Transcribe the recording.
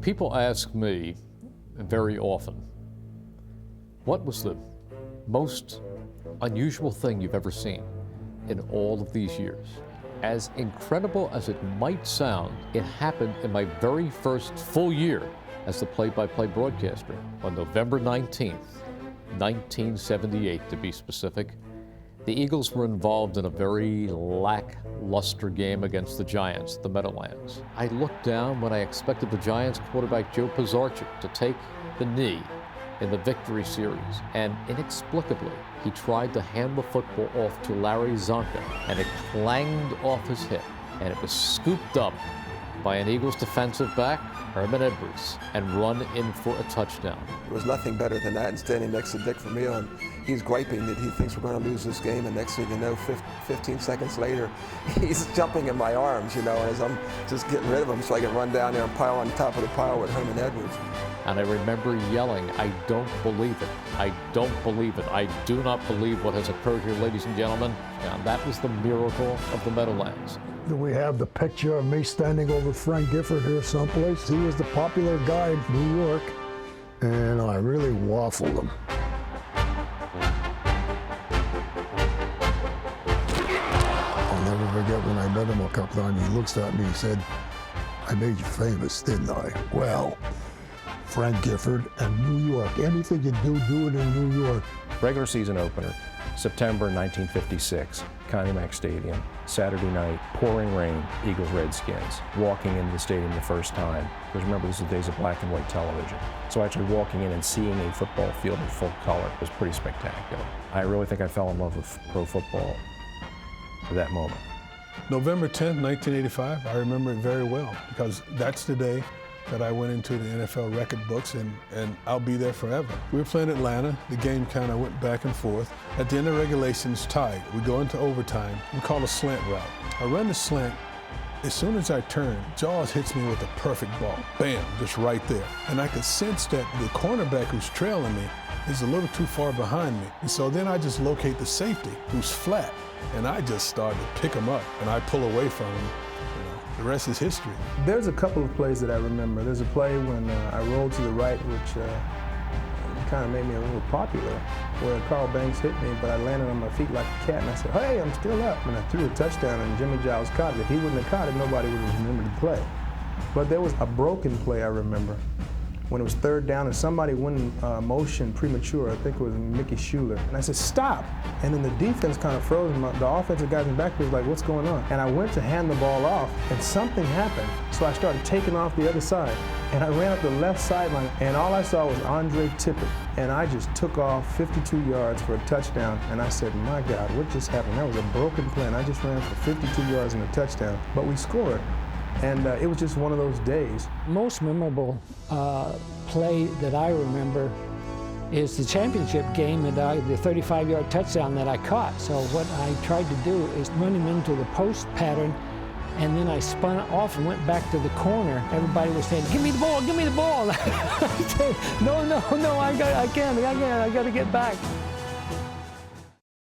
People ask me very often, what was the most unusual thing you've ever seen in all of these years? As incredible as it might sound, it happened in my very first full year as the play-by-play broadcaster on November 19th, 1978 to be specific. The Eagles were involved in a very lackluster game against the Giants at the Meadowlands. I looked down when I expected the Giants quarterback Joe Pisarcik to take the knee in the victory series, and inexplicably, he tried to hand the football off to Larry Zonka, and it clanged off his hip, and it was scooped up by an Eagles defensive back, Herman Edwards, and run in for a touchdown. There was nothing better than that, and standing next to Dick Vermeil, and he's griping that he thinks we're going to lose this game, and next thing you know, 15 seconds later, he's jumping in my arms, you know, as I'm just getting rid of him so I can run down there and pile on top of the pile with Herman Edwards. And I remember yelling, I don't believe it. I don't believe it. I do not believe what has occurred here, ladies and gentlemen. And that was the miracle of the Meadowlands. We have the picture of me standing over Frank Gifford here someplace. He was the popular guy in New York, and I really waffled him. I'll never forget when I met him a couple times. He looks at me and said, I made you famous, didn't I? Well, Frank Gifford and New York. Anything you do it in New York. Regular season opener, September 1956, Connie Mack Stadium. Saturday night, pouring rain, Eagles-Redskins. Walking into the stadium the first time, because remember, this is the days of black and white television. So actually walking in and seeing a football field in full color was pretty spectacular. I really think I fell in love with pro football at that moment. November 10th, 1985, I remember it very well, because that's the day that I went into the NFL record books, and I'll be there forever. We were playing Atlanta. The game kind of went back and forth. At the end of regulations, tied. We go into overtime. We call a slant route. I run the slant. As soon as I turn, Jaws hits me with a perfect ball. Bam, just right there. And I could sense that the cornerback who's trailing me is a little too far behind me. And so then I just locate the safety who's flat, and I just started to pick him up, and I pull away from him. The rest is history. There's a couple of plays that I remember. There's a play when I rolled to the right, which kind of made me a little popular, where Carl Banks hit me, but I landed on my feet like a cat, and I said, hey, I'm still up. And I threw a touchdown, and Jimmy Giles caught it. If he wouldn't have caught it, nobody would have remembered the play. But there was a broken play I remember, when it was third down and somebody went in motion premature. I think it was Mickey Schuler. And I said, stop. And then the defense kind of froze. The offensive guys in the back was like, what's going on? And I went to hand the ball off, and something happened. So I started taking off the other side. And I ran up the left sideline, and all I saw was Andre Tippett. And I just took off 52 yards for a touchdown. And I said, my God, what just happened? That was a broken play. And I just ran for 52 yards and a touchdown. But we scored. And it was just one of those days. Most memorable play that I remember is the championship game, the 35-yard touchdown that I caught. So what I tried to do is run him into the post pattern, and then I spun it off and went back to the corner. Everybody was saying, give me the ball, give me the ball. I said, no, I got to get back.